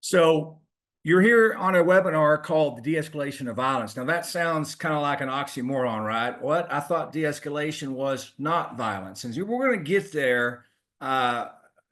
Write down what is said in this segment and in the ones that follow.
So you're here on a webinar called the De-escalation of Violence. Now that sounds kind of like an oxymoron, right? What? I thought de-escalation was not violence. And we're going to get there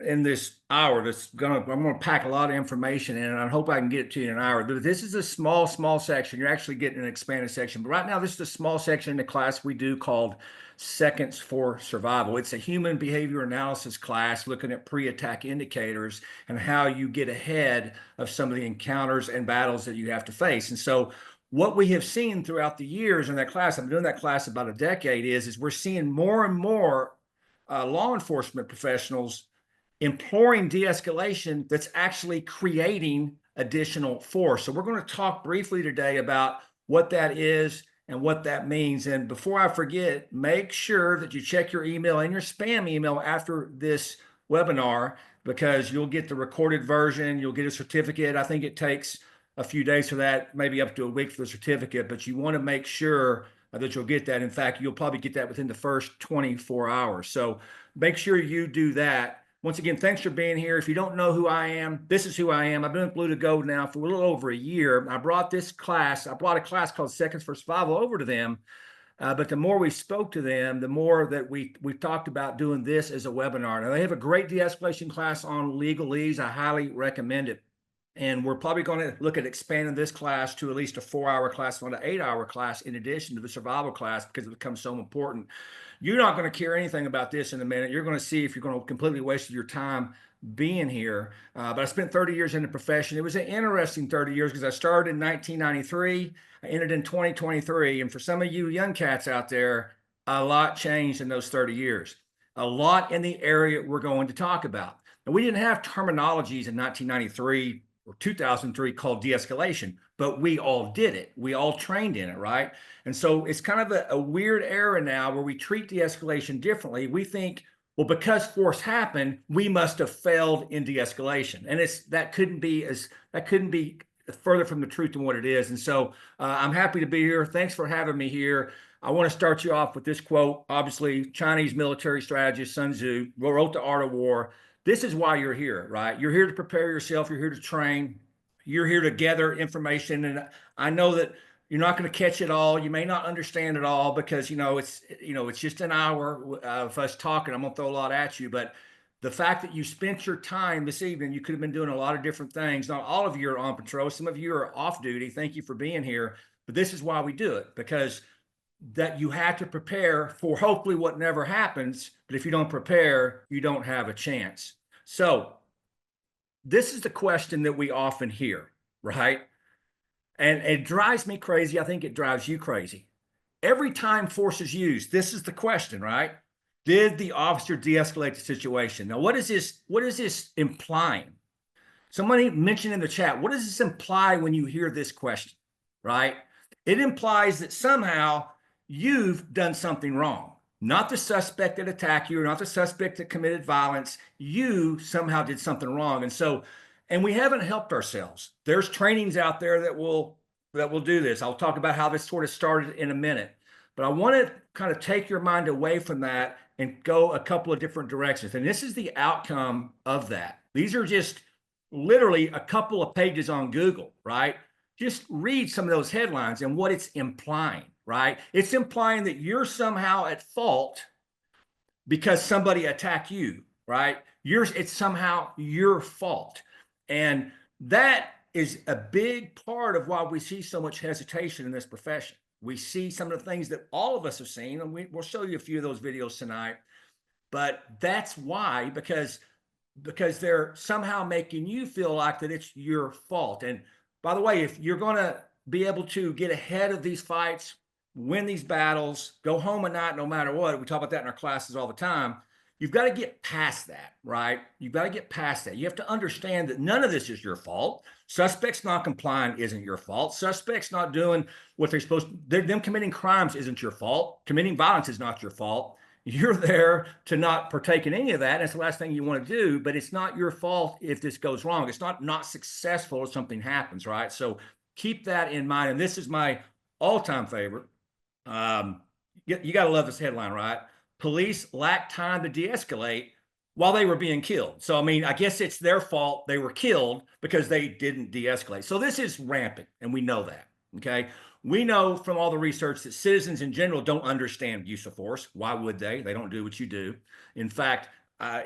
in this hour. I'm going to pack a lot of information in, and I hope I can get it to you in an hour. But this is a small section. You're actually getting an expanded section. But right now, this is a small section in the class we do called Seconds for Survival. It's a human behavior analysis class looking at pre-attack indicators and how you get ahead of some of the encounters and battles that you have to face. And so what we have seen throughout the years in that class, I've been doing that class about a decade, is we're seeing more and more law enforcement professionals imploring de-escalation that's actually creating additional force. So we're going to talk briefly today about what that is and what that means. And before I forget, make sure that you check your email and your spam email after this webinar, because you'll get the recorded version, you'll get a certificate. I think it takes a few days for that, maybe up to a week for the certificate, but you want to make sure that you'll get that. In fact, you'll probably get that within the first 24 hours. So make sure you do that. Once again, thanks for being here. If you don't know who I am, this is who I am. I've been with Blue to Go now for a little over a year. I brought a class called Seconds for Survival over to them. But the more we spoke to them, the more that we talked about doing this as a webinar. Now, they have a great de-escalation class on legalese. I highly recommend it. And we're probably going to look at expanding this class to at least a 4-hour class, not an 8-hour class, in addition to the survival class, because it becomes so important. You're not going to care anything about this in a minute. You're going to see if you're going to completely waste your time being here. But I spent 30 years in the profession. It was an interesting 30 years because I started in 1993. I ended in 2023. And for some of you young cats out there, a lot changed in those 30 years. A lot in the area we're going to talk about. Now, we didn't have terminologies in 1993 or 2003 called de-escalation, but we all did it. We all trained in it, right? And so it's kind of a weird era now where we treat de-escalation differently. We think, well, because force happened, we must have failed in de-escalation. And that couldn't be further from the truth than what it is. And so I'm happy to be here. Thanks for having me here. I want to start you off with this quote. Obviously, Chinese military strategist Sun Tzu wrote The Art of War. This is why you're here, right? You're here to prepare yourself. You're here to train. You're here to gather information. And I know that you're not going to catch it all. You may not understand it all because, it's just an hour of us talking. I'm going to throw a lot at you. But the fact that you spent your time this evening, you could have been doing a lot of different things. Not all of you are on patrol. Some of you are off duty. Thank you for being here. But this is why we do it, because that you have to prepare for hopefully what never happens. But if you don't prepare, you don't have a chance. So this is the question that we often hear, right? And it drives me crazy. I think it drives you crazy. Every time force is used, this is the question, right? Did the officer de-escalate the situation? Now, what is this implying? Somebody mentioned in the chat, what does this imply when you hear this question, right? It implies that somehow you've done something wrong. Not the suspect that attacked you, or not the suspect that committed violence. You somehow did something wrong. And we haven't helped ourselves. There's trainings out there that will do this. I'll talk about how this sort of started in a minute. But I want to kind of take your mind away from that and go a couple of different directions. And this is the outcome of that. These are just literally a couple of pages on Google, right? Just read some of those headlines and what it's implying, right? It's implying that you're somehow at fault because somebody attacked you, right? It's somehow your fault. And that is a big part of why we see so much hesitation in this profession. We see some of the things that all of us have seen, and we'll show you a few of those videos tonight. But that's why, because they're somehow making you feel like that it's your fault. And by the way, if you're going to be able to get ahead of these fights, win these battles, go home at night no matter what, we talk about that in our classes all the time, you've got to get past that, right? You've got to get past that. You have to understand that none of this is your fault. Suspects not complying isn't your fault. Suspects not doing what they're supposed to, them committing crimes isn't your fault. Committing violence is not your fault. You're there to not partake in any of that. That's the last thing you want to do, but it's not your fault if this goes wrong. It's not successful if something happens, right? So keep that in mind. And this is my all-time favorite. You got to love this headline, right? Police lack time to de-escalate, while they were being killed. So, I mean, I guess it's their fault they were killed because they didn't de-escalate. So this is rampant, and we know that, okay? We know from all the research that citizens in general don't understand use of force. Why would they? They don't do what you do. In fact,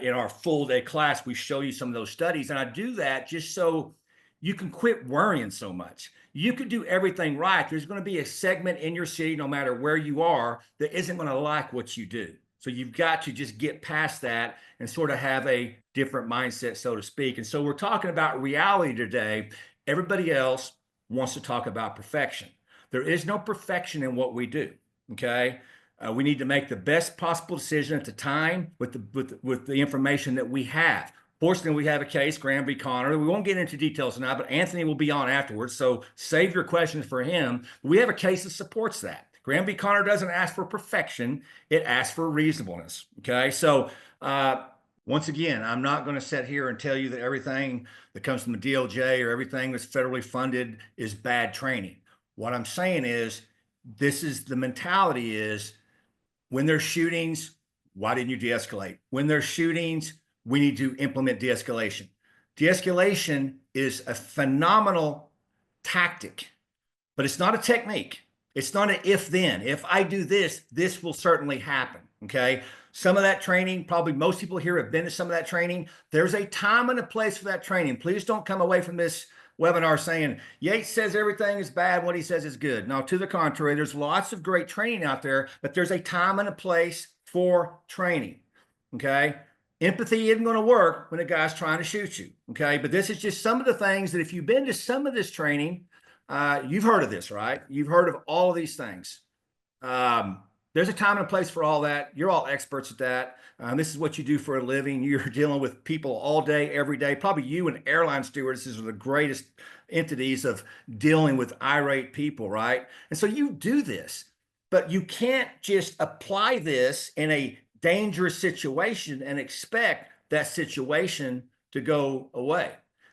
in our full day class, we show you some of those studies, and I do that just so you can quit worrying so much. You could do everything right. There's going to be a segment in your city, no matter where you are, that isn't going to like what you do. So you've got to just get past that and sort of have a different mindset, so to speak. And so we're talking about reality today. Everybody else wants to talk about perfection. There is no perfection in what we do. Okay. We need to make the best possible decision at the time with the information that we have. Fortunately, we have a case, Graham v. Connor. We won't get into details tonight, but Anthony will be on afterwards. So save your questions for him. We have a case that supports that. Graham v. Connor doesn't ask for perfection. It asks for reasonableness. Okay. So, once again, I'm not going to sit here and tell you that everything that comes from the DOJ or everything that's federally funded is bad training. What I'm saying is, this is the mentality is, when there's shootings, why didn't you de-escalate? When there's shootings, we need to implement de-escalation. De-escalation is a phenomenal tactic, but it's not a technique. It's not an if-then. If I do this, this will certainly happen, okay? Some of that training, probably most people here have been to some of that training. There's a time and a place for that training. Please don't come away from this webinar saying, Yates says everything is bad, what he says is good. No, to the contrary, there's lots of great training out there, but there's a time and a place for training, okay? Empathy isn't going to work when a guy's trying to shoot you, okay? But this is just some of the things that if you've been to some of this training, you've heard of this, right? You've heard of all of these things. There's a time and a place for all that. You're all experts at that. This is what you do for a living. You're dealing with people all day, every day. Probably you and airline stewardesses are the greatest entities of dealing with irate people, right? And so you do this, but you can't just apply this in a dangerous situation and expect that situation to go away.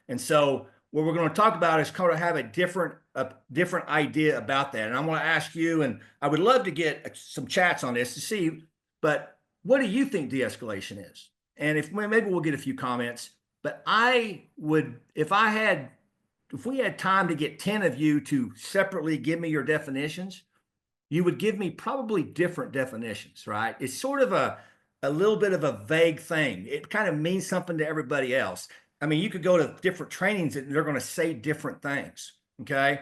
And so what we're going to talk about is kind of have a different idea about that. And I'm going to ask you, and I would love to get some chats on this to see, but what do you think de-escalation is? And if maybe we'll get a few comments, but I would, if we had time to get 10 of you to separately give me your definitions, you would give me probably different definitions, right? It's sort of a little bit of a vague thing. It kind of means something to everybody else. I mean, you could go to different trainings and they're going to say different things, okay?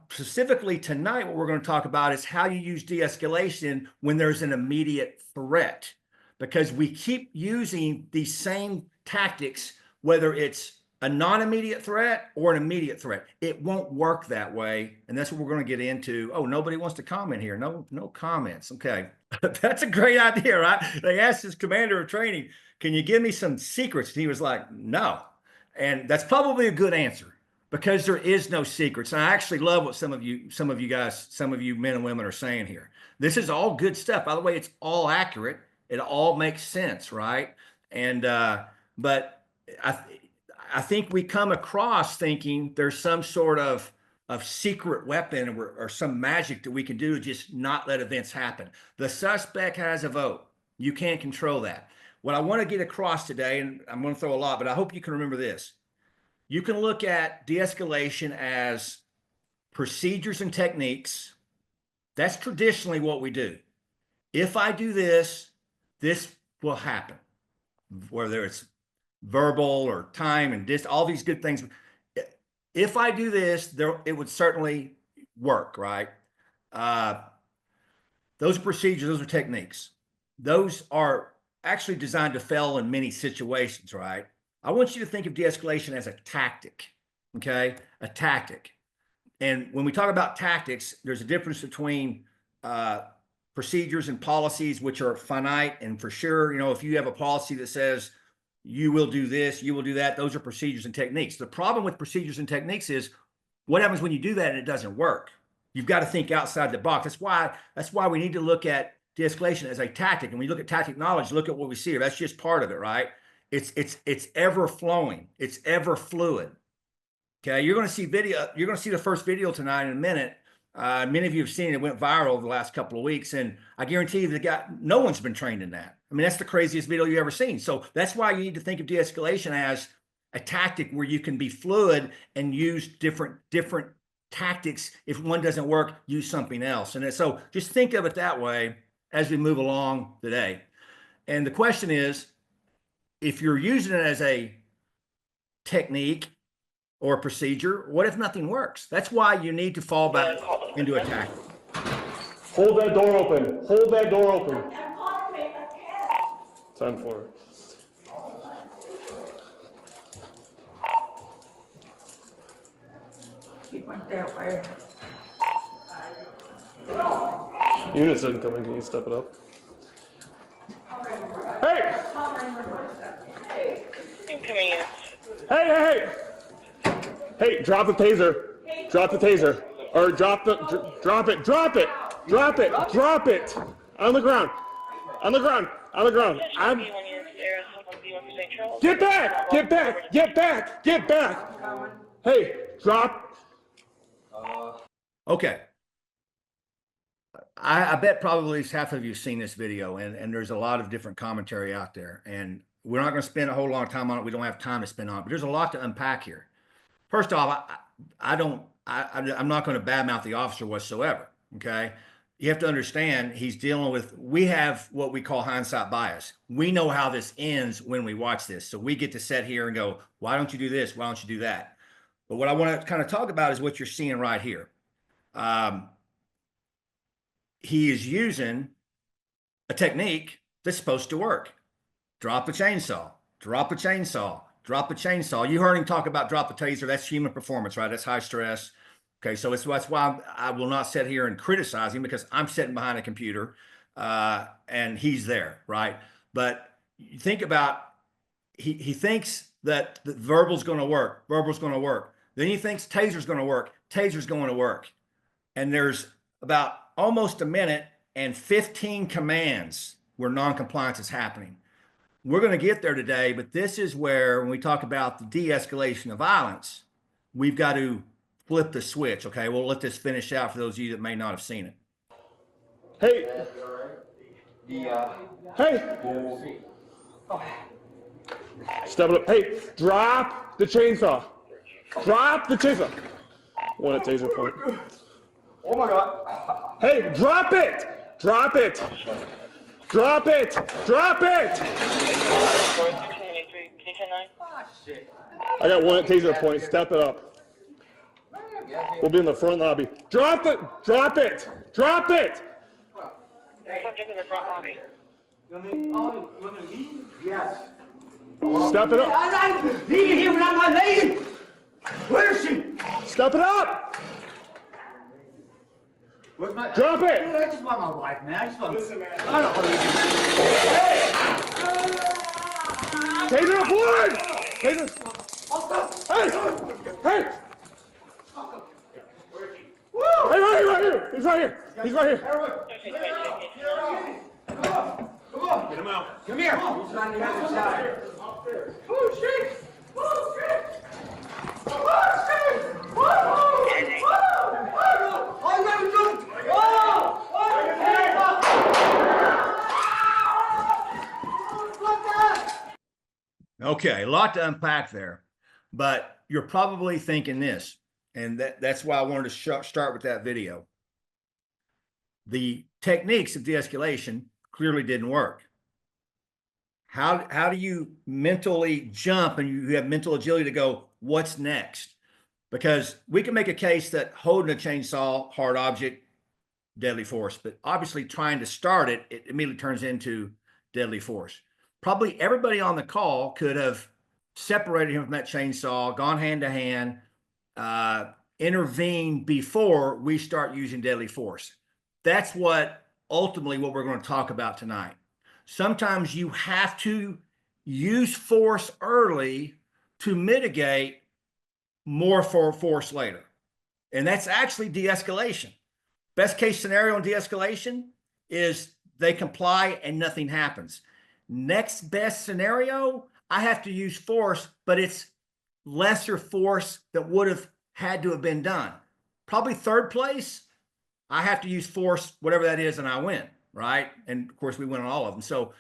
Specifically tonight, what we're going to talk about is how you use de-escalation when there's an immediate threat, because we keep using these same tactics, whether it's a non-immediate threat or an immediate threat. It won't work that way, and that's what we're going to get into. Oh, nobody wants to comment here. No comments. Okay, that's a great idea, right? They asked his commander of training, can you give me some secrets? And he was like, no. And that's probably a good answer, because there is no secrets. And I actually love what some of you men and women are saying here. This is all good stuff. By the way, it's all accurate. It all makes sense, right? And but I think we come across thinking there's some sort of secret weapon or some magic that we can do to just not let events happen. The suspect has a vote. You can't control that. What I want to get across today, and I'm going to throw a lot, but I hope you can remember this. You can look at de-escalation as procedures and techniques. That's traditionally what we do. If I do this, this will happen, whether it's verbal or time and all these good things. If I do this, it would certainly work, right? Those are procedures, those are techniques. Those are actually designed to fail in many situations, right? I want you to think of de-escalation as a tactic, okay? A tactic. And when we talk about tactics, there's a difference between procedures and policies, which are finite. And for sure, you know, if you have a policy that says you will do this, you will do that, those are procedures and techniques. The problem with procedures and techniques is what happens when you do that and it doesn't work? You've got to think outside the box. That's why we need to look at de-escalation as a tactic. And when you look at tactic knowledge, look at what we see here. That's just part of it, right? It's ever flowing. It's ever fluid. Okay, you're going to see video. You're going to see the first video tonight in a minute. Many of you have seen it. It went viral the last couple of weeks, and I guarantee you no one's been trained in that. I mean, that's the craziest video you've ever seen. So that's why you need to think of de-escalation as a tactic where you can be fluid and use different tactics. If one doesn't work, use something else. And so just think of it that way as we move along today. And the question is, if you're using it as a technique or a procedure, what if nothing works? That's why you need to fall back into a tactic. Hold that door open. Hold that door open. Time for it. Keep my that way. Unit's incoming. Can you step it up? Hey! Incoming units. Hey! Hey! Drop the taser. Drop the taser. Or drop it. Drop it. Drop it. On the ground. Get back. Hey, drop. Okay. I bet probably at least half of you have seen this video, and there's a lot of different commentary out there, and we're not going to spend a whole lot of time on it. We don't have time to spend on it, but there's a lot to unpack here. First off, I'm not going to badmouth the officer whatsoever. Okay. You have to understand he's dealing with, we have what we call hindsight bias. We know how this ends when we watch this. So we get to sit here and go, why don't you do this? Why don't you do that? But what I want to kind of talk about is what you're seeing right here. He is using a technique that's supposed to work. Drop a chainsaw, drop a chainsaw, drop a chainsaw. You heard him talk about drop a taser. That's human performance, right? That's high stress. Okay, so that's why I will not sit here and criticize him, because I'm sitting behind a computer and he's there, right? But you think about, he thinks that the verbal's going to work. Then he thinks taser's going to work. Taser's going to work. And there's about almost a minute and 15 commands where non-compliance is happening. We're going to get there today, but this is where, when we talk about the de-escalation of violence, we've got to flip the switch. Okay, we'll let this finish out for those of you that may not have seen it. Hey. Hey. Step it up. Hey, drop the chainsaw. Drop the chainsaw. One at taser point. Oh my God. Hey, drop it. Drop it. Drop it. Drop it. I got one at taser point. Step it up. We'll be in the front lobby. Drop it! Drop it! Drop it! Subject in the front lobby. Yes. Step it up. I need to hear from my lady. Where is she? Step it up! Where's my? Drop it! I just want my wife, man. I just want. Listen, man. I don't want to. Taser up one! Taser. Hey! Hey, right here! He's right here! He's right here! Come on. Get him out. Come here. He's on the other side. Oh shit! Oh shit! Oh shit! Oh shit! Oh no! No! Oh! Okay, a lot to unpack there, but you're probably thinking this, and that's why I wanted to start with that video. The techniques of de-escalation clearly didn't work. How do you mentally jump and you have mental agility to go, what's next? Because we can make a case that holding a chainsaw, hard object, deadly force, but obviously trying to start it, it immediately turns into deadly force. Probably everybody on the call could have separated him from that chainsaw, gone hand to hand, intervened before we start using deadly force. That's ultimately what we're going to talk about tonight. Sometimes you have to use force early to mitigate more force later. And that's actually de-escalation. Best case scenario in de-escalation is they comply and nothing happens. Next best scenario, I have to use force, but it's lesser force that would have had to have been done. Probably third place, I have to use force, whatever that is, and I win, right? And of course, we win on all of them. So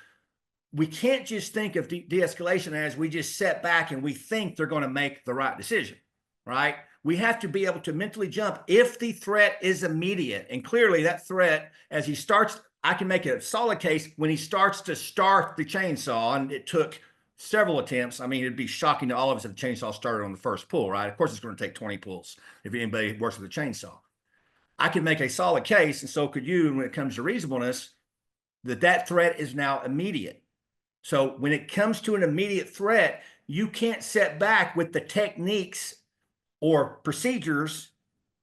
we can't just think of de-escalation as we just set back and we think they're going to make the right decision, right? We have to be able to mentally jump if the threat is immediate. And clearly that threat, as he starts, I can make a solid case when he starts to start the chainsaw, and it took several attempts. I mean, it'd be shocking to all of us if the chainsaw started on the first pull, right? Of course, it's going to take 20 pulls if anybody works with a chainsaw. I can make a solid case, and so could you, when it comes to reasonableness, that threat is now immediate. So when it comes to an immediate threat, you can't set back with the techniques or procedures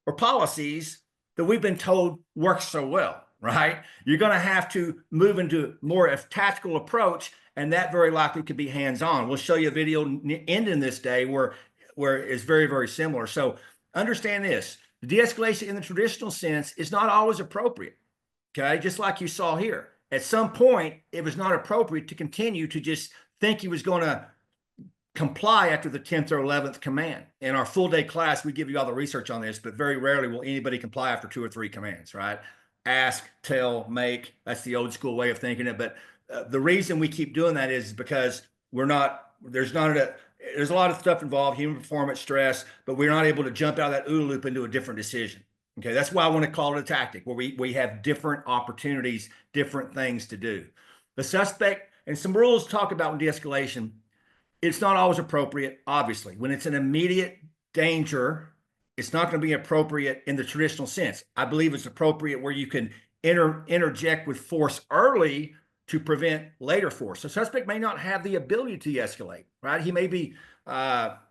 or policies that we've been told work so well, right? You're going to have to move into more of a tactical approach, and that very likely could be hands-on. We'll show you a video ending this day where it's very, very similar. So understand this, the de-escalation in the traditional sense is not always appropriate, okay? Just like you saw here. At some point, it was not appropriate to continue to just think he was going to comply after the 10th or 11th command. In our full day class, we give you all the research on this, but very rarely will anybody comply after 2 or 3 commands, right? Ask, tell, make. That's the old school way of thinking it. But the reason we keep doing that is because there's a lot of stuff involved, human performance, stress, but we're not able to jump out of that OODA loop into a different decision. Okay, that's why I want to call it a tactic, where we have different opportunities, different things to do. The suspect, and some rules talk about in de-escalation, it's not always appropriate, obviously. When it's an immediate danger, it's not going to be appropriate in the traditional sense. I believe it's appropriate where you can interject with force early to prevent later force. The suspect may not have the ability to de-escalate, right? He may be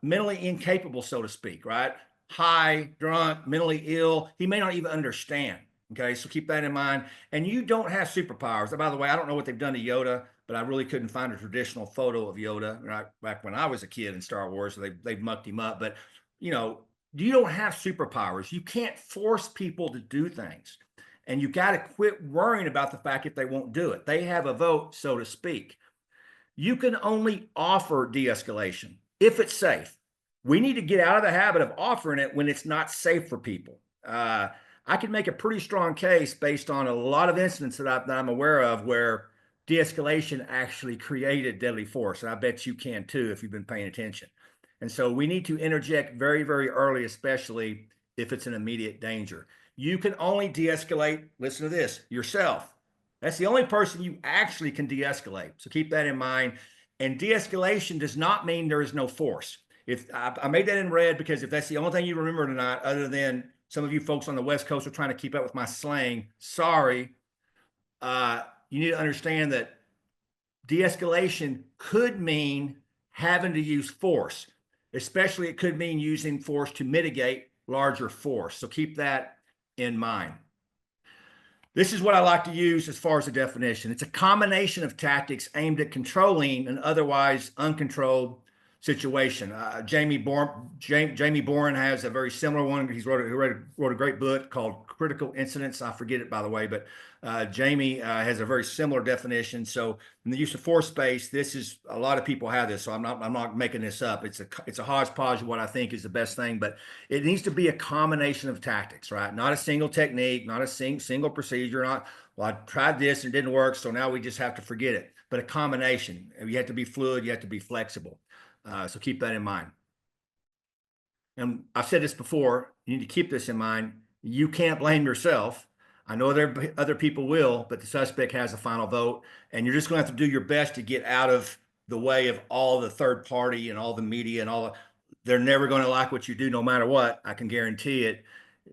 mentally incapable, so to speak, right? High, drunk, mentally ill. He may not even understand. Okay, so keep that in mind. And you don't have superpowers. By the way, I don't know what they've done to Yoda, but I really couldn't find a traditional photo of Yoda right back when I was a kid in Star Wars. So they've mucked him up. But you don't have superpowers. You can't force people to do things. And you got to quit worrying about the fact if they won't do it. They have a vote, so to speak. You can only offer de-escalation if it's safe. We need to get out of the habit of offering it when it's not safe for people. I can make a pretty strong case based on a lot of incidents that I'm aware of where de-escalation actually created deadly force. And I bet you can too if you've been paying attention. And so we need to interject very, very early, especially if it's an immediate danger. You can only de-escalate, listen to this, yourself. That's the only person you actually can de-escalate. So keep that in mind. And de-escalation does not mean there is no force. If I made that in red because if that's the only thing you remember tonight, other than some of you folks on the West Coast are trying to keep up with my slang, sorry, you need to understand that de-escalation could mean having to use force, especially it could mean using force to mitigate larger force. So keep that in mind. This is what I like to use as far as a definition. It's a combination of tactics aimed at controlling an otherwise uncontrolled situation. Jamie Boren has a very similar one. He wrote a great book called Critical Incidents. I forget it, by the way, but Jamie has a very similar definition. So in the use of force space, this is a lot of people have this. So I'm not making this up. It's a hodgepodge of what I think is the best thing, but it needs to be a combination of tactics, right? Not a single technique, not a single procedure. Not, well, I tried this and it didn't work, so now we just have to forget it. But a combination. You have to be fluid. You have to be flexible. So keep that in mind. And I've said this before, you need to keep this in mind. You can't blame yourself. I know other people will, but the suspect has a final vote, and you're just going to have to do your best to get out of the way of all the third party and all the media and they're never going to like what you do no matter what. I can guarantee it.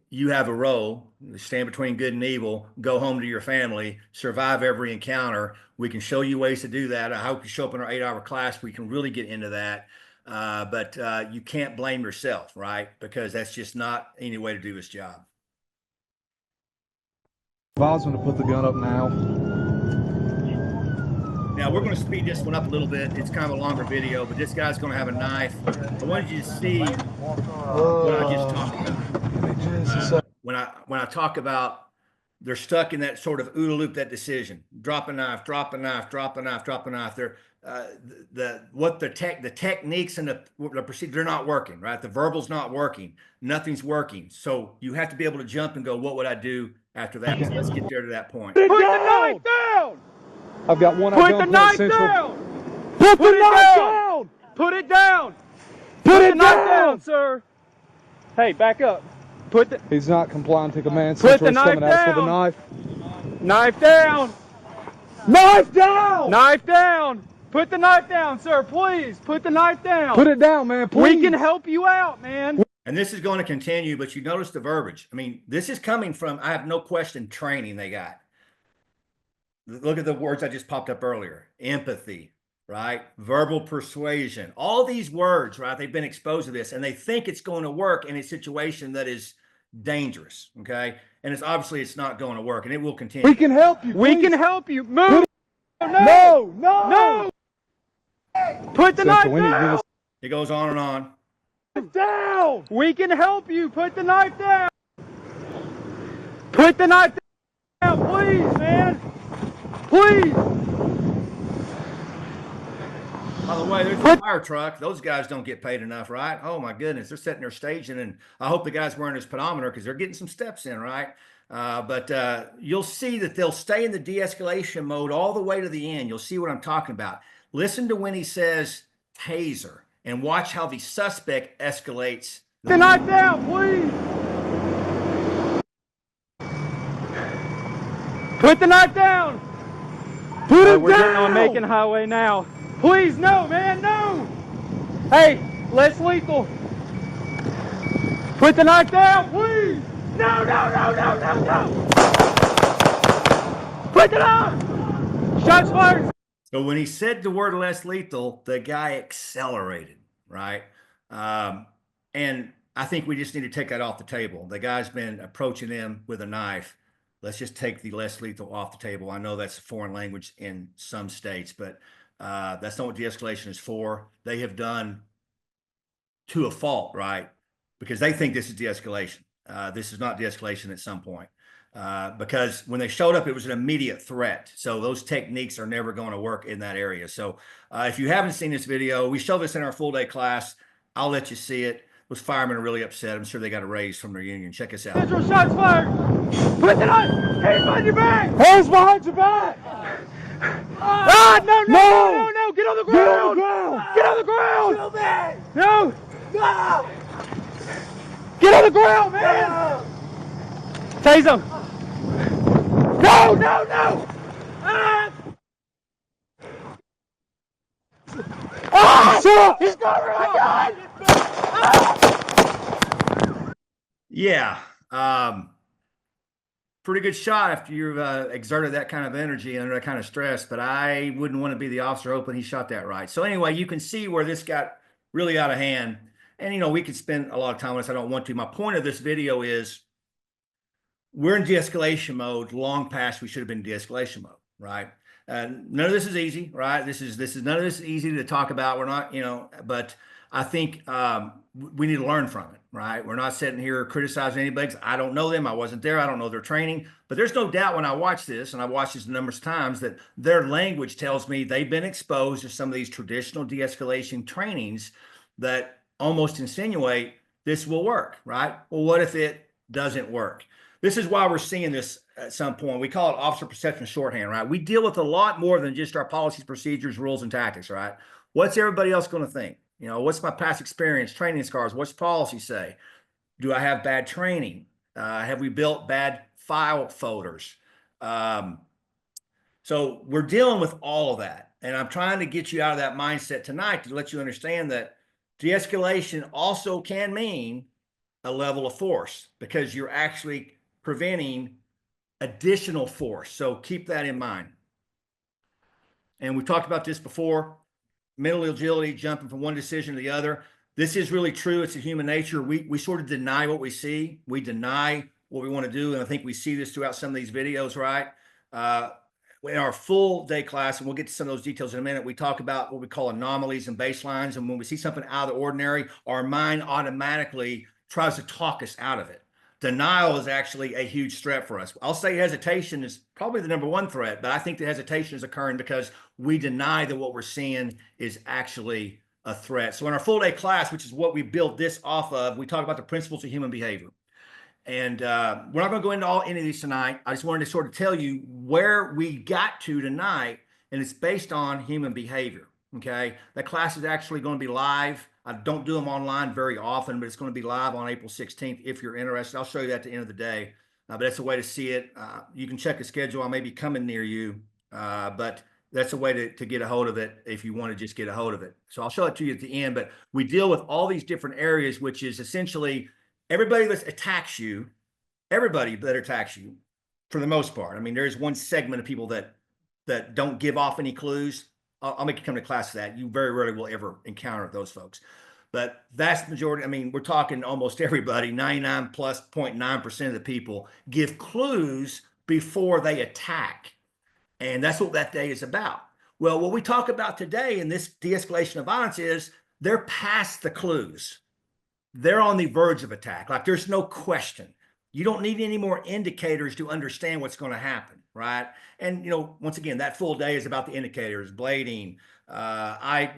You have a role, stand between good and evil, go home to your family, survive every encounter. We can show you ways to do that. I hope you show up in our 8-hour class. We can really get into that. But you can't blame yourself, right? Because that's just not any way to do his job. Advise him to put the gun up now. Now we're going to speed this one up a little bit. It's kind of a longer video, but this guy's going to have a knife. I wanted you to see what I just talked about. When I talk about they're stuck in that sort of OODA loop, that decision, drop a knife, drop a knife, drop a knife, drop a knife. They're the techniques and the procedure, they're not working, right? The verbal's not working. Nothing's working. So you have to be able to jump and go, what would I do after that? So let's get there to that point. Put the knife down! I've got one at Put the gunpoint knife central. down! Put the Put it knife down! down! Put it down! Put the it knife down, down! sir! Hey, back up. Put the He's not complying to command. Put Central the is coming knife at us with a down! knife. Knife down! Knife down! Knife down! Put the knife down, sir, please! Put the knife down! Put it down, man, please. We can help you out, man! And this is going to continue, but you notice the verbiage. I mean, this is coming from, I have no question, training they got. Look at the words I just popped up earlier. Empathy, right? Verbal persuasion. All these words, right? They've been exposed to this and they think it's going to work in a situation that is dangerous, okay? And it's obviously it's not going to work and it will continue. We can help you. We please. can help you! Move! No, no, No! Put the knife Central, we need to down! It goes on and on. down. We can help you! Put the knife down! Put the knife down, please, man! Please! By the way, there's a fire truck. Those guys don't get paid enough, right? Oh my goodness, they're sitting there staging, and I hope the guy's wearing his pedometer because they're getting some steps in, right? But you'll see that they'll stay in the de-escalation mode all the way to the end. You'll see what I'm talking about. Listen to when he says taser, and watch how the suspect escalates. Put the knife down, please! Put the knife down! Put it We're down. getting on Macon Highway now. Please, no, man, no! Hey, less lethal. Put the knife down, please! No, no, no, no, no, no! Put it on! Shots fired! So when he said the word less lethal, the guy accelerated, right? And I think we just need to take that off the table. The guy's been approaching them with a knife. Let's just take the less lethal off the table. I know that's a foreign language in some states, but that's not what de-escalation is for. They have done to a fault, right? Because they think this is de-escalation. This is not de-escalation at some point. Because when they showed up, it was an immediate threat. So those techniques are never going to work in that area. So if you haven't seen this video, we show this in our full day class. I'll let you see it. Those firemen are really upset. I'm sure they got a raise from their union. Check us out. Central, shots fired! Put the knife! Hands behind your back! Hands behind your back. Ah, no, no, No! no, no, no! Get on the Get on ground! the ground. Get on the ground! Kill me! No! No! Get on the ground, man! Tase him! No, no, no! Ah! Ah, shut up. He's got my gun! Yeah. Pretty good shot after you've exerted that kind of energy under that kind of stress, but I wouldn't want to be the officer hoping he shot that right. So anyway, you can see where this got really out of hand. And, you know, we could spend a lot of time on this. I don't want to. My point of this video is we're in de-escalation mode long past we should have been in de-escalation mode, right? None of this is easy, right? This is none of this is easy to talk about. We're not, you know, but I think we need to learn from it, right? We're not sitting here criticizing anybody. I don't know them. I wasn't there. I don't know their training. But there's no doubt when I watch this, and I watched this numerous times, that their language tells me they've been exposed to some of these traditional de-escalation trainings that almost insinuate this will work, right? Well, what if it doesn't work? This is why we're seeing this at some point. We call it officer perception shorthand, right? We deal with a lot more than just our policies, procedures, rules, and tactics, right? What's everybody else going to think? You know, what's my past experience, training scars? What's policy say? Do I have bad training? Have we built bad file folders? So we're dealing with all of that. And I'm trying to get you out of that mindset tonight to let you understand that de-escalation also can mean a level of force because you're actually preventing additional force. So keep that in mind. And we talked about this before, mental agility, jumping from one decision to the other. This is really true. It's a human nature. We sort of deny what we see. We deny what we want to do. And I think we see this throughout some of these videos, right? In our full day class, and we'll get to some of those details in a minute, we talk about what we call anomalies and baselines. And when we see something out of the ordinary, our mind automatically tries to talk us out of it. Denial is actually a huge threat for us. I'll say hesitation is probably the number one threat, but I think the hesitation is occurring because we deny that what we're seeing is actually a threat. So in our full day class, which is what we built this off of, we talk about the principles of human behavior. And we're not going to go into any of these tonight. I just wanted to sort of tell you where we got to tonight and it's based on human behavior. Okay, that class is actually going to be live. I don't do them online very often, but it's going to be live on April 16th if you're interested. I'll show you that at the end of the day. But that's a way to see it. You can check the schedule. I may be coming near you, but that's a way to get a hold of it if you want to just get a hold of it. So I'll show it to you at the end. But we deal with all these different areas, which is essentially everybody that attacks you, everybody that attacks you, for the most part. I mean, there's one segment of people that don't give off any clues. I'll make you come to class for that. You very rarely will ever encounter those folks. But vast majority, I mean, we're talking almost everybody, 99 plus 0.9% of the people give clues before they attack. And that's what that day is about. Well, what we talk about today in this de-escalation of violence is they're past the clues. They're on the verge of attack. Like there's no question. You don't need any more indicators to understand what's going to happen, right? And, you know, once again, that full day is about the indicators, blading, eye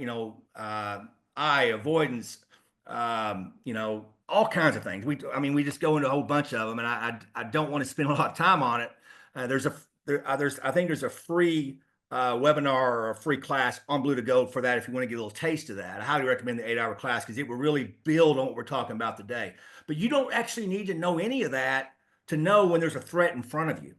avoidance, you know, all kinds of things. We just go into a whole bunch of them, and I don't want to spend a lot of time on it. I think there's a free webinar or a free class on Blue to Gold for that if you want to get a little taste of that. I highly recommend the 8-hour class because it will really build on what we're talking about today. But you don't actually need to know any of that to know when there's a threat in front of you,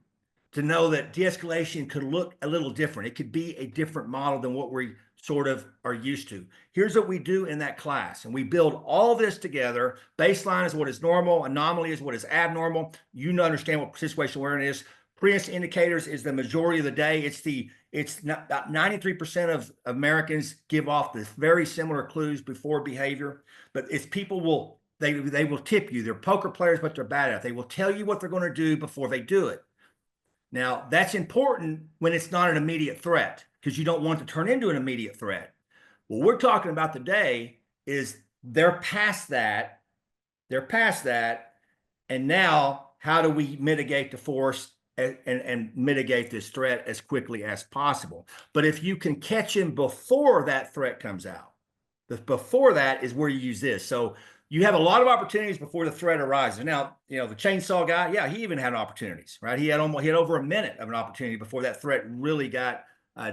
to know that de-escalation could look a little different. It could be a different model than what we sort of are used to. Here's what we do in that class, and we build all this together. Baseline is what is normal, anomaly is what is abnormal. You understand what situational awareness is. Pre-incident indicators is the majority of the day. It's not, about 93% of Americans give off the very similar clues before behavior, but it's people they will tip you. They're poker players, but they're bad at it. They will tell you what they're going to do before they do it. Now, that's important when it's not an immediate threat because you don't want to turn into an immediate threat. What we're talking about today is they're past that. They're past that. And now, how do we mitigate the force and mitigate this threat as quickly as possible? But if you can catch him before that threat comes out, before that is where you use this. So you have a lot of opportunities before the threat arises. Now, you know, the chainsaw guy, yeah, he even had opportunities, right? He had over a minute of an opportunity before that threat really got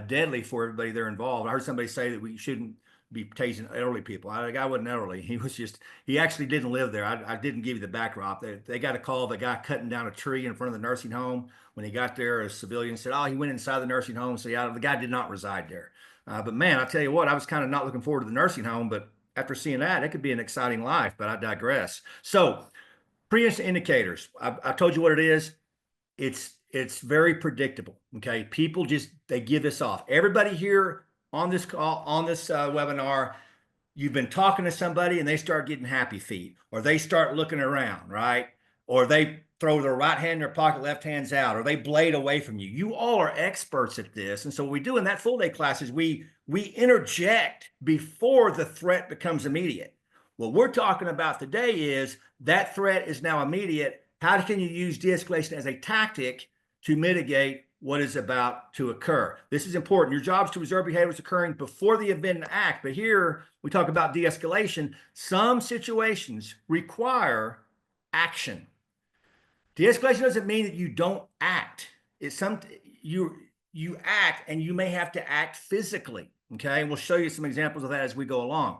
deadly for everybody there involved. I heard somebody say that we shouldn't be tasing elderly people. The guy wasn't elderly. He actually didn't live there. I didn't give you the backdrop. They got a call of the guy cutting down a tree in front of the nursing home. When he got there, a civilian said, oh, he went inside the nursing home. So yeah, the guy did not reside there. But man, I'll tell you what, I was kind of not looking forward to the nursing home, but after seeing that, it could be an exciting life, but I digress. So pre-incident indicators, I told you what it is. It's very predictable. Okay. People they give this off. Everybody here on this call, on this webinar, you've been talking to somebody and they start getting happy feet, or they start looking around, right? Or they throw their right hand in their pocket, left hand's out, or they blade away from you. You all are experts at this. And so what we do in that full day class is we interject before the threat becomes immediate. What we're talking about today is that threat is now immediate. How can you use de-escalation as a tactic to mitigate what is about to occur? This is important. Your job is to observe behaviors occurring before the event and act. But here we talk about de-escalation. Some situations require action. De-escalation doesn't mean that you don't act. You act, and you may have to act physically. Okay, and we'll show you some examples of that as we go along.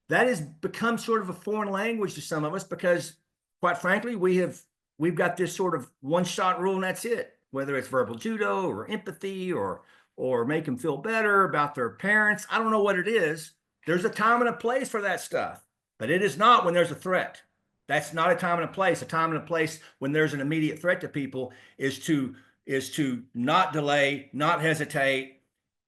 That has become sort of a foreign language to some of us because, quite frankly, we've got this sort of one-shot rule and that's it. Whether it's verbal judo or empathy or make them feel better about their parents, I don't know what it is. There's a time and a place for that stuff, but it is not when there's a threat. That's not a time and a place. A time and a place when there's an immediate threat to people is to not delay, not hesitate,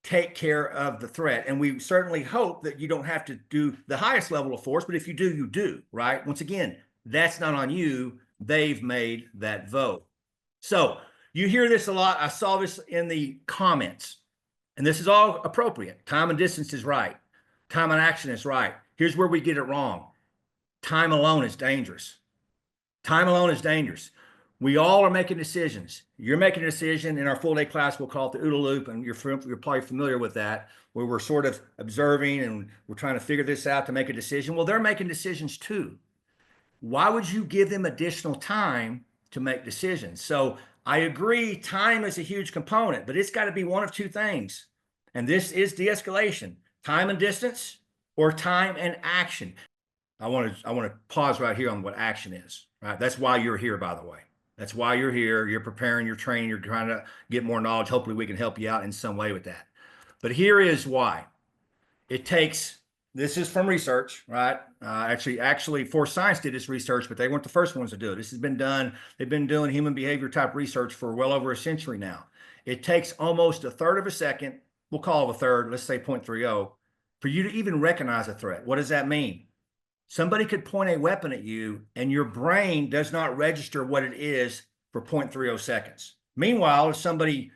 take care of the threat. And we certainly hope that you don't have to do the highest level of force, but if you do, you do, right? Once again, that's not on you. They've made that vote. So you hear this a lot. I saw this in the comments, and this is all appropriate. Time and distance is right. Time and action is right. Here's where we get it wrong. Time alone is dangerous. Time alone is dangerous. We all are making decisions. You're making a decision. In our full day class, we'll call it the OODA loop, and you're probably familiar with that, where we're sort of observing and we're trying to figure this out to make a decision. Well, they're making decisions too. Why would you give them additional time to make decisions? So I agree, time is a huge component, but it's got to be one of two things. And this is de-escalation, time and distance or time and action. I want to pause right here on what action is, right? That's why you're here, by the way. That's why you're here. You're preparing, you're training, you're trying to get more knowledge. Hopefully we can help you out in some way with that. But here is why. It takes, this is from research, right? Actually, Force Science did this research, but they weren't the first ones to do it. This has been done. They've been doing human behavior type research for well over a century now. It takes almost a third of a second, we'll call it a third, let's say 0.30, for you to even recognize a threat. What does that mean? Somebody could point a weapon at you and your brain does not register what it is for 0.30 seconds. Meanwhile, if somebody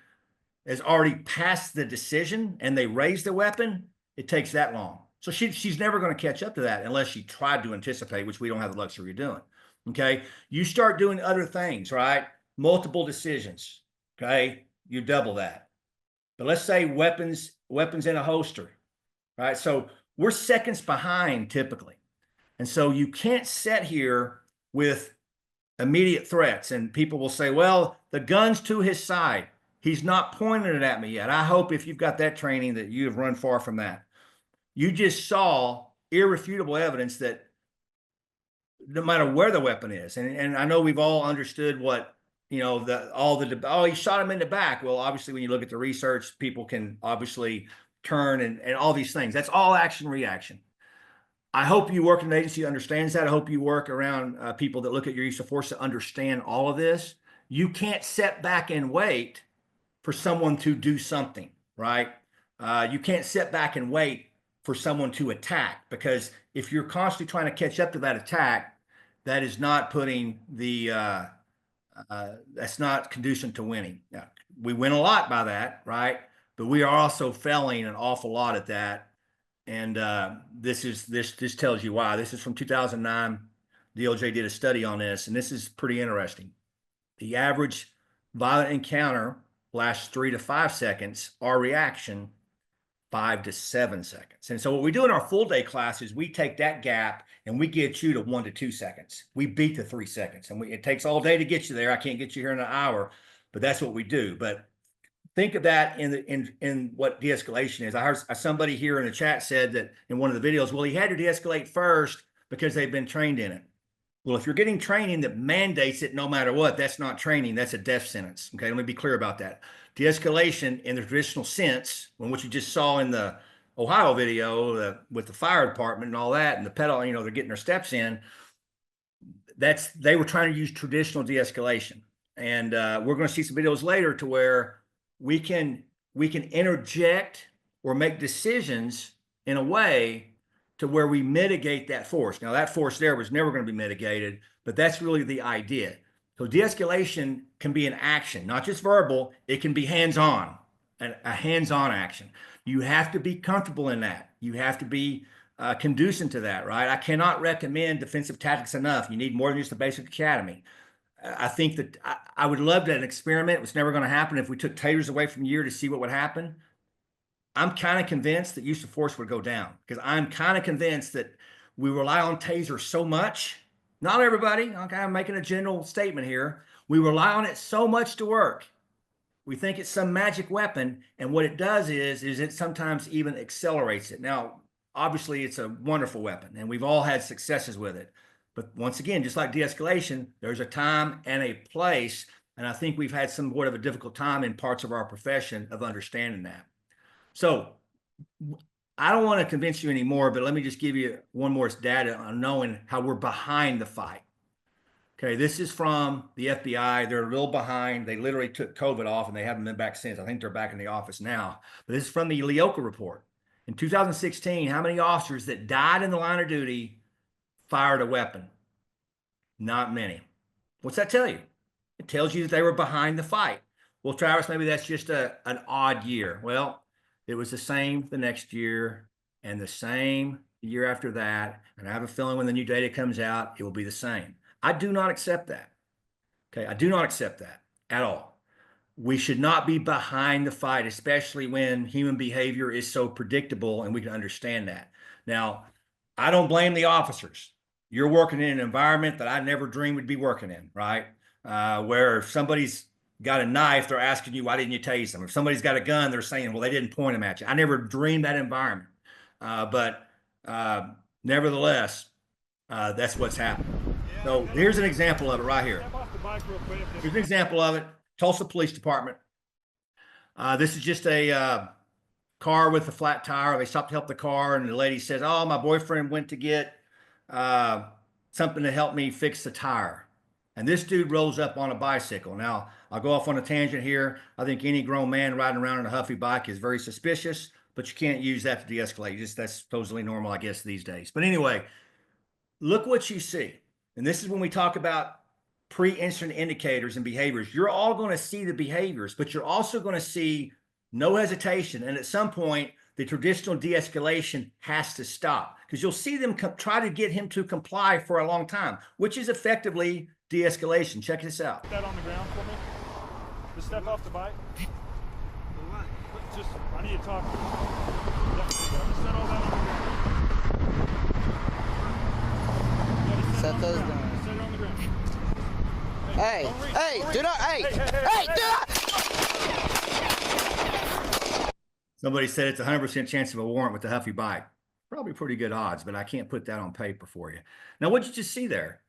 has already passed the decision and they raise the weapon, it takes that long. So she's never going to catch up to that unless she tried to anticipate, which we don't have the luxury of doing. Okay. You start doing other things, right? Multiple decisions. Okay. You double that. But let's say weapons in a holster, right? So we're seconds behind typically. And so you can't sit here with immediate threats. And people will say, well, the gun's to his side. He's not pointing it at me yet. I hope if you've got that training that you have run far from that. You just saw irrefutable evidence that no matter where the weapon is, and I know we've all understood what, you know, oh, he shot him in the back. Well, obviously, when you look at the research, people can obviously turn and all these things. That's all action reaction. I hope you work in an agency that understands that. I hope you work around people that look at your use of force to understand all of this. You can't sit back and wait for someone to do something, right? You can't sit back and wait for someone to attack, because if you're constantly trying to catch up to that attack, that is not putting the, that's not conducive to winning. Now, we win a lot by that, right? But we are also failing an awful lot at that. And this tells you why. This is from 2009. DOJ did a study on this, and this is pretty interesting. The average violent encounter lasts 3 to 5 seconds. Our reaction, 5 to 7 seconds. And so what we do in our full day class is we take that gap and we get you to 1 to 2 seconds. We beat the 3 seconds, and it takes all day to get you there. I can't get you here in an hour, but that's what we do. But think of that in what de-escalation is. I heard somebody here in the chat said that in one of the videos, well, he had to de-escalate first because they've been trained in it. Well, if you're getting training that mandates it no matter what, that's not training, that's a death sentence. Okay, let me be clear about that. De-escalation in the traditional sense, when what you just saw in the Ohio video with the fire department and all that, and the pedal, you know, they're getting their steps in, they were trying to use traditional de-escalation. And we're going to see some videos later to where we can interject or make decisions in a way to where we mitigate that force. Now, that force there was never going to be mitigated, but that's really the idea. So de-escalation can be an action, not just verbal. It can be hands-on, a hands-on action. You have to be comfortable in that. You have to be conducive to that, right? I cannot recommend defensive tactics enough. You need more than just the basic academy. I think that I would love that experiment. It was never going to happen. If we took tasers away from you to see what would happen, I'm kind of convinced that use of force would go down, because I'm kind of convinced that we rely on tasers so much. Not everybody. Okay, I'm making a general statement here. We rely on it so much to work. We think it's some magic weapon, and what it does is it sometimes even accelerates it. Now, obviously, it's a wonderful weapon, and we've all had successes with it. But once again, just like de-escalation, there's a time and a place. And I think we've had somewhat of a difficult time in parts of our profession of understanding that. So I don't want to convince you anymore, but let me just give you one more data on knowing how we're behind the fight. Okay, this is from the FBI. They're a little behind. They literally took COVID off and they haven't been back since. I think they're back in the office now. But this is from the Leoka report. In 2016, how many officers that died in the line of duty fired a weapon? Not many. What's that tell you? It tells you that they were behind the fight. Well, Travis, maybe that's just an odd year. Well, it was the same the next year and the same the year after that. And I have a feeling when the new data comes out, it will be the same. I do not accept that. Okay, I do not accept that at all. We should not be behind the fight, especially when human behavior is so predictable and we can understand that. Now, I don't blame the officers. You're working in an environment that I never dreamed would be working in, right? Where if somebody's got a knife, they're asking you, why didn't you tase them? If somebody's got a gun, they're saying, well, they didn't point them at you. I never dreamed that environment. But nevertheless, that's what's happening. So here's an example of it right here. Here's an example of it. Tulsa Police Department. This is just a car with a flat tire. They stopped to help the car, and the lady says, oh, my boyfriend went to get something to help me fix the tire. And this dude rolls up on a bicycle. Now, I'll go off on a tangent here. I think any grown man riding around on a Huffy bike is very suspicious, but you can't use that to de-escalate. That's totally normal, I guess, these days. But anyway, look what you see. And this is when we talk about pre-incident indicators and behaviors. You're all going to see the behaviors, but you're also going to see no hesitation. And at some point, the traditional de-escalation has to stop, because you'll see them try to get him to comply for a long time, which is effectively de-escalation. Check this out. Put that on the ground for me. Just step off the bike. Just, I need to talk. Yeah, just set all that on the ground. Set those down. Set it on the ground. Hey, hey, do not, hey, hey, do not! Somebody said it's a 100% chance of a warrant with the Huffy bike. Probably pretty good odds, but I can't put that on paper for you. Now, what did you just see there?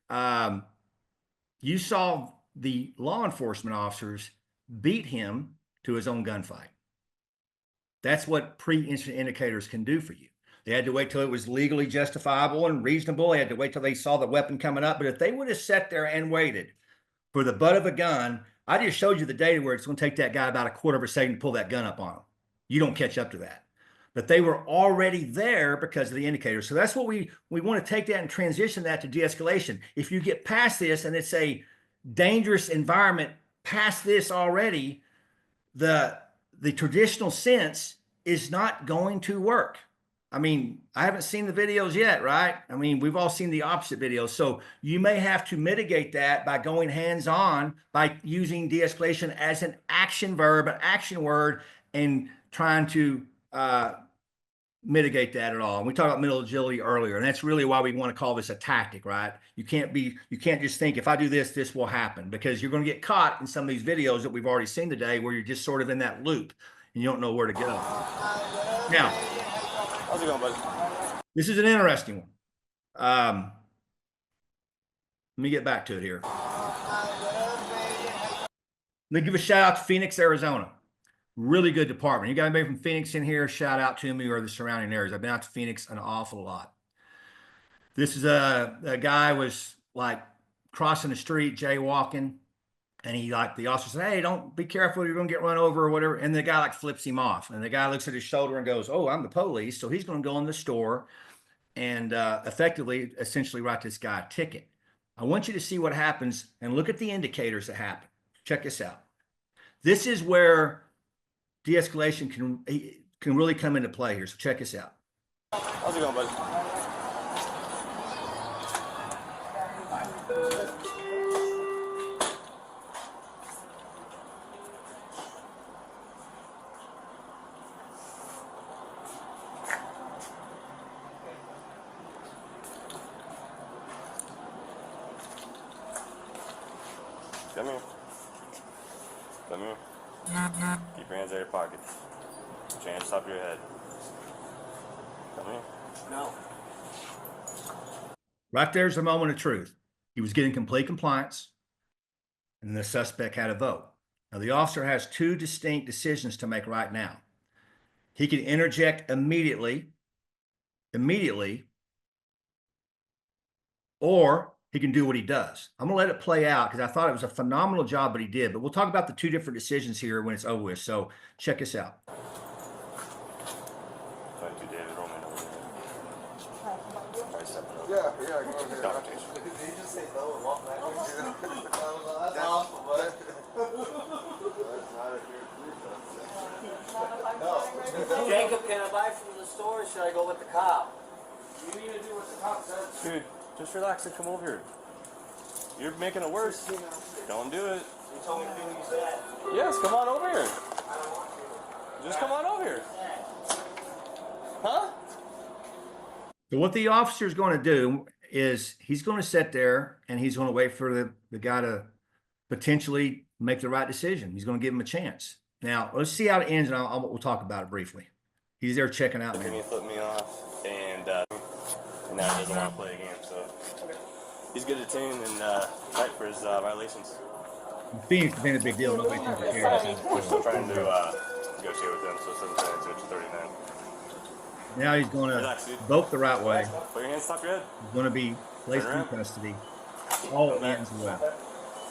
You saw the law enforcement officers beat him to his own gunfight. That's what pre-incident indicators can do for you. They had to wait till it was legally justifiable and reasonable. They had to wait till they saw the weapon coming up. But if they would have sat there and waited for the butt of a gun, I just showed you the data where it's going to take that guy about a quarter of a second to pull that gun up on him. You don't catch up to that. But they were already there because of the indicators. So that's what we want to take that and transition that to de-escalation. If you get past this and it's a dangerous environment past this already, the traditional sense is not going to work. I mean, I haven't seen the videos yet, right? I mean, we've all seen the opposite videos. So you may have to mitigate that by going hands-on, by using de-escalation as an action verb, an action word, and trying to mitigate that at all. And we talked about mental agility earlier, and that's really why we want to call this a tactic, right? You can't just think, if I do this, this will happen, because you're going to get caught in some of these videos that we've already seen today where you're just sort of in that loop and you don't know where to go. Now, How's it going, buddy? this is an interesting one. Let me get back to it here. Let me give a shout out to Phoenix, Arizona. Really good department. You got anybody from Phoenix in here? Shout out to me, or the surrounding areas. I've been out to Phoenix an awful lot. This is a guy was like crossing the street, jaywalking, and the officer said, hey, don't be careful, you're going to get run over or whatever. And the guy like flips him off, and the guy looks at his shoulder and goes, oh, I'm the police. So he's going to go in the store and essentially write this guy a ticket. I want you to see what happens and look at the indicators that happen. Check this out. This is where de-escalation can really come into play here. So check this out. How's it going, buddy? Come here. Come here. Keep your hands out of your pockets. Put your hands top of your head. Come here. No. Right there's the moment of truth. He was getting complete compliance, and the suspect had a vote. Now, the officer has two distinct decisions to make right now. He can interject immediately, or he can do what he does. I'm going to let it play out because I thought it was a phenomenal job, but he did. But we'll talk about the two different decisions here when it's over with. So check this out. Yeah, go ahead. Did he just say no and walk backwards? That's awful, bud. No. Jacob, can I buy from the store, or should I go with the cop? You need to do what the cop says. Dude, just relax and come over here. You're making it worse. Don't do it. You told me to do what you said. Yes, come on over here. I don't want to. Just come on over here. Huh? So what the officer is going to do is he's going to sit there and he's going to wait for the guy to potentially make the right decision. He's going to give him a chance. Now, let's see how it ends, and we'll talk about it briefly. He's there checking out He now. flipped me off, and now he doesn't want to play again. So he's good to tune and fight for his violations. Phoenix has been a big deal. Nobody's ever cared. We're still trying to negotiate with him, so 7 to 39. Now he's going to Relax, dude. vote the right way. Put your hands top your head. He's going to be placed in custody. All ends well.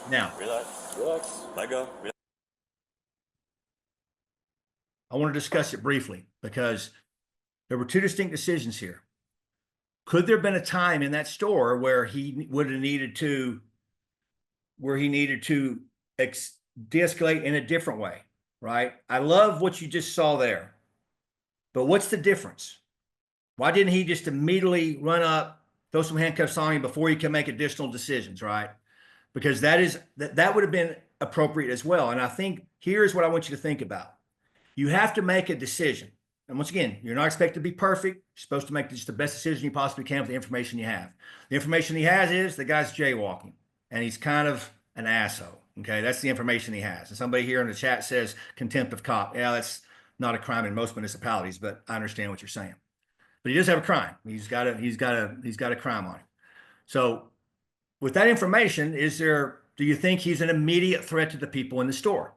Now, Relax. Let go. Relax. I want to discuss it briefly because there were two distinct decisions here. Could there have been a time in that store where he would have needed to, de-escalate in a different way, right? I love what you just saw there, but what's the difference? Why didn't he just immediately run up, throw some handcuffs on him before he can make additional decisions, right? Because that would have been appropriate as well. And I think here's what I want you to think about. You have to make a decision. And once again, you're not expected to be perfect. You're supposed to make just the best decision you possibly can with the information you have. The information he has is the guy's jaywalking and he's kind of an asshole. Okay, that's the information he has. And somebody here in the chat says contempt of cop. Yeah, that's not a crime in most municipalities, but I understand what you're saying. But he does have a crime. He's got a crime on him. So with that information, do you think he's an immediate threat to the people in the store?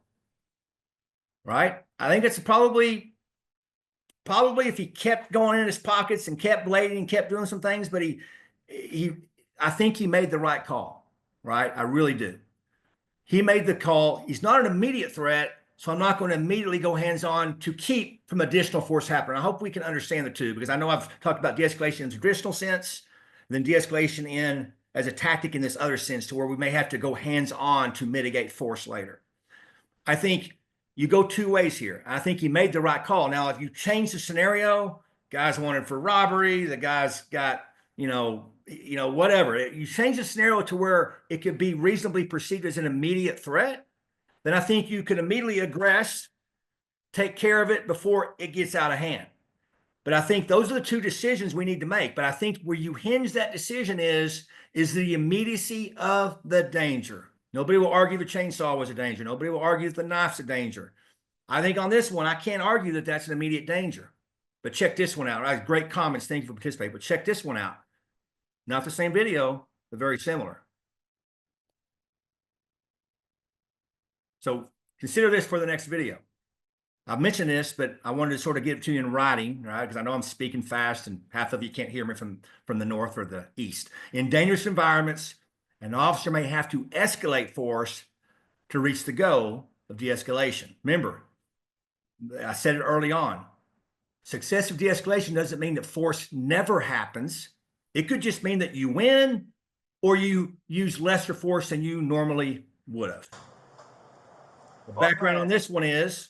Right? I think it's probably if he kept going in his pockets and kept blading and kept doing some things, but I think he made the right call, right? I really do. He made the call. He's not an immediate threat, so I'm not going to immediately go hands-on to keep from additional force happening. I hope we can understand the two, because I know I've talked about de-escalation in the traditional sense, then de-escalation in as a tactic in this other sense to where we may have to go hands-on to mitigate force later. I think you go two ways here. I think he made the right call. Now, if you change the scenario, guy's wanted for robbery, the guy's got, whatever. You change the scenario to where it could be reasonably perceived as an immediate threat, then I think you could immediately aggress, take care of it before it gets out of hand. But I think those are the two decisions we need to make. But I think where you hinge that decision is the immediacy of the danger. Nobody will argue the chainsaw was a danger. Nobody will argue that the knife's a danger. I think on this one, I can't argue that that's an immediate danger. But check this one out. Right? Great comments. Thank you for participating. But check this one out. Not the same video, but very similar. So consider this for the next video. I've mentioned this, but I wanted to sort of get it to you in writing, right? Because I know I'm speaking fast and half of you can't hear me from the north or the east. In dangerous environments, an officer may have to escalate force to reach the goal of de-escalation. Remember, I said it early on. Successive de-escalation doesn't mean that force never happens. It could just mean that you win or you use lesser force than you normally would have. The background on this one is,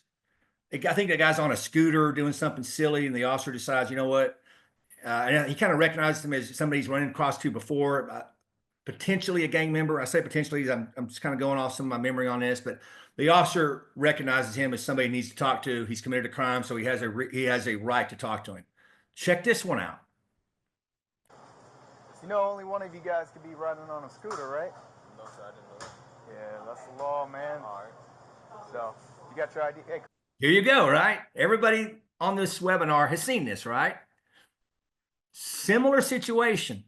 I think the guy's on a scooter doing something silly, and the officer decides, you know what? And he kind of recognizes him as somebody he's running across to before, potentially a gang member. I say potentially, I'm just kind of going off some of my memory on this, but the officer recognizes him as somebody he needs to talk to. He's committed a crime, so he has a right to talk to him. Check this one out. You know, only one of you guys could be riding on a scooter, right? No, sir, I didn't know that. Yeah, that's the law, man. All right. So, you got your ID? Hey. Here you go, right? Everybody on this webinar has seen this, right? Similar situation,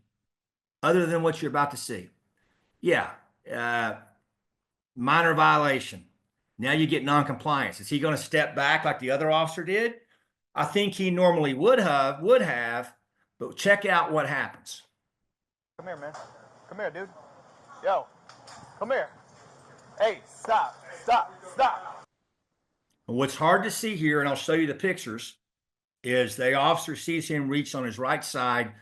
other than what you're about to see. Yeah, minor violation. Now you get non-compliance. Is he going to step back like the other officer did? I think he normally would have, but check out what happens. Come here, man. Come here, dude. Yo, come here. Hey, stop. And what's hard to see here, and I'll show you the pictures, is the officer sees him reach on his right side,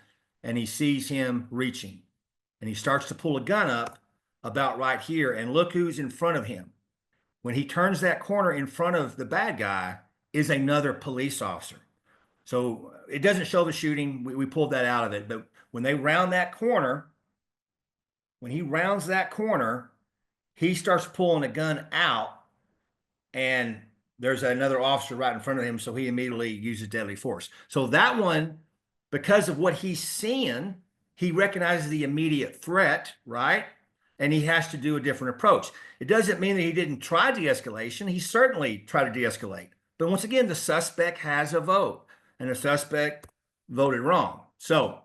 and he sees him reaching. And he starts to pull a gun up about right here, and look who's in front of him. When he turns that corner, in front of the bad guy is another police officer. So it doesn't show the shooting. We pulled that out of it. But when they round that corner, when he rounds that corner, he starts pulling a gun out, and there's another officer right in front of him, so he immediately uses deadly force. So that one, because of what he's seeing, he recognizes the immediate threat, right? and he has to do a different approach. It doesn't mean that he didn't try de-escalation. He certainly tried to de-escalate. But once again, the suspect has a vote, and the suspect voted wrong. So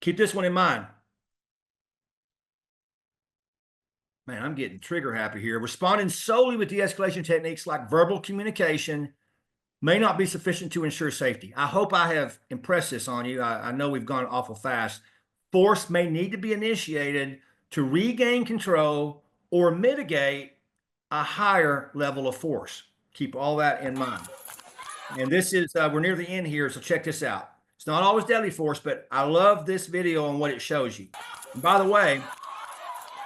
keep this one in mind. Man, I'm getting trigger happy here. Responding solely with de-escalation techniques like verbal communication may not be sufficient to ensure safety. I hope I have impressed this on you. I know we've gone awful fast. Force may need to be initiated to regain control or mitigate a higher level of force. Keep all that in mind. And this is, we're near the end here, so check this out. It's not always deadly force, but I love this video and what it shows you. And by the way,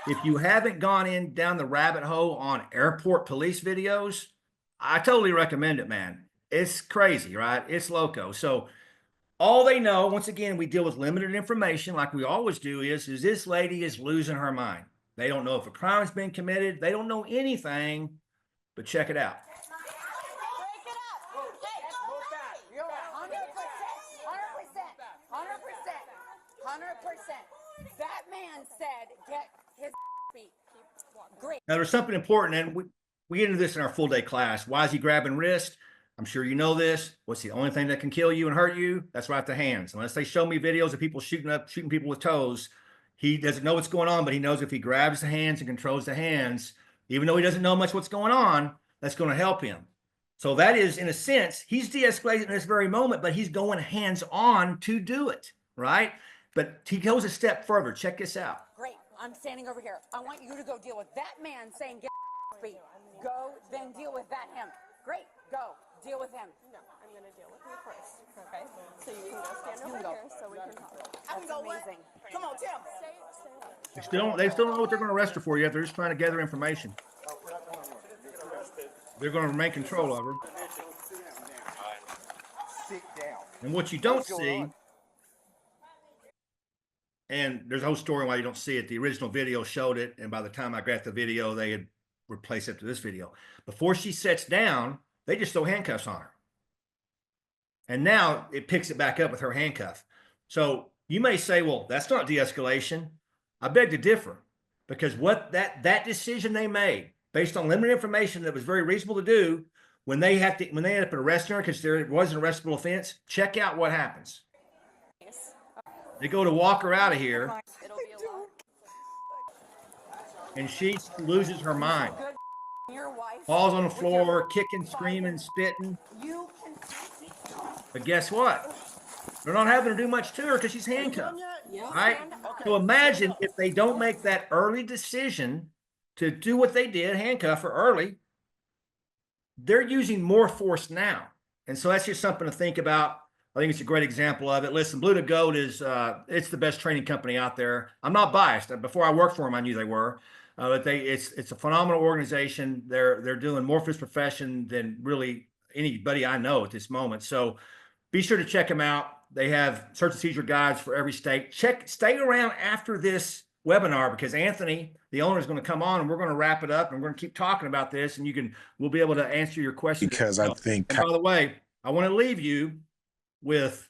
if you haven't gone down the rabbit hole on airport police videos, I totally recommend it, man. It's crazy, right? It's loco. So all they know, once again, we deal with limited information like we always do, is this lady is losing her mind. They don't know if a crime's been committed. They don't know anything, but check it out. That man said, get his feet. Great. Now, there's something important, and we get into this in our full day class. Why is he grabbing wrist? I'm sure you know this. What's the only thing that can kill you and hurt you? That's right, the hands. Unless they show me videos of people shooting people with toes, he doesn't know what's going on, but he knows if he grabs the hands and controls the hands, even though he doesn't know much what's going on, that's going to help him. So that is, in a sense, he's de-escalating in this very moment, but he's going hands-on to do it, right? But he goes a step further. Check this out. Great. I'm standing over here. I want you to go deal with that man saying, get his feet. Go, then deal with that him. Great. Go. Deal with him. No, I'm going to deal with you first, okay? So you can go stand over here so we can talk. That's amazing. Come on, Tim. They still don't know what they're going to arrest her for yet. They're just trying to gather information. They're going to remain control of her. Sit down. And what you don't see, and there's a whole story why you don't see it. The original video showed it, and by the time I got the video, they had replaced it to this video. Before she sits down, they just throw handcuffs on her. And now it picks it back up with her handcuff. So you may say, well, that's not de-escalation. I beg to differ, because what that decision they made based on limited information that was very reasonable to do, when they end up arresting her because there was an arrestable offense, check out what happens. They go to walk her out of here, and she loses her mind. Falls on the floor, kicking, screaming, spitting. But guess what? They're not having to do much to her because she's handcuffed, right? So imagine if they don't make that early decision to do what they did, handcuff her early, they're using more force now. And so that's just something to think about. I think it's a great example of it. Listen, Blue to Gold is, it's the best training company out there. I'm not biased. Before I worked for them, I knew they were. But it's a phenomenal organization. They're doing more for this profession than really anybody I know at this moment. So be sure to check them out. They have search and seizure guides for every state. Stay around after this webinar, because Anthony, the owner, is going to come on and we're going to wrap it up and we're going to keep talking about this, and we'll be able to answer your questions. Because I think, and by the way, I want to leave you with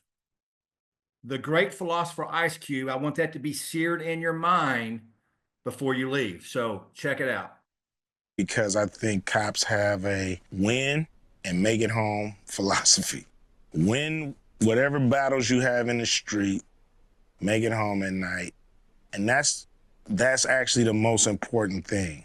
the great philosopher Ice Cube. I want that to be seared in your mind before you leave. So check it out. Because I think cops have a win and make it home philosophy. Win whatever battles you have in the street, make it home at night. And that's actually the most important thing.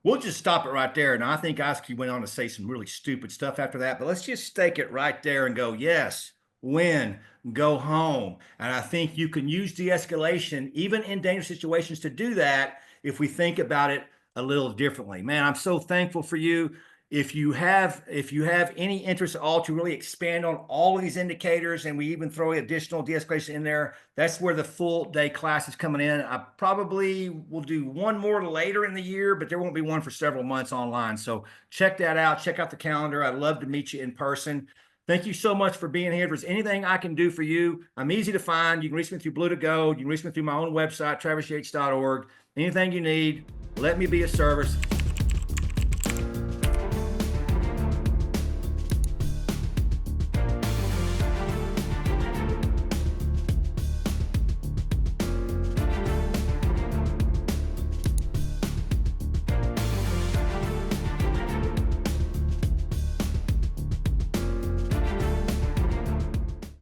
We'll just stop it right there. Now, I think Ice Cube went on to say some really stupid stuff after that, but let's just stake it right there and go, yes, win, go home. And I think you can use de-escalation, even in dangerous situations, to do that if we think about it a little differently. Man, I'm so thankful for you. If you have any interest at all to really expand on all of these indicators, and we even throw additional de-escalation in there, that's where the full day class is coming in. I probably will do one more later in the year, but there won't be one for several months online. So check that out. Check out the calendar. I'd love to meet you in person. Thank you so much for being here. If there's anything I can do for you, I'm easy to find. You can reach me through Blue to Gold. You can reach me through my own website, travisyates.org. Anything you need, let me be of service.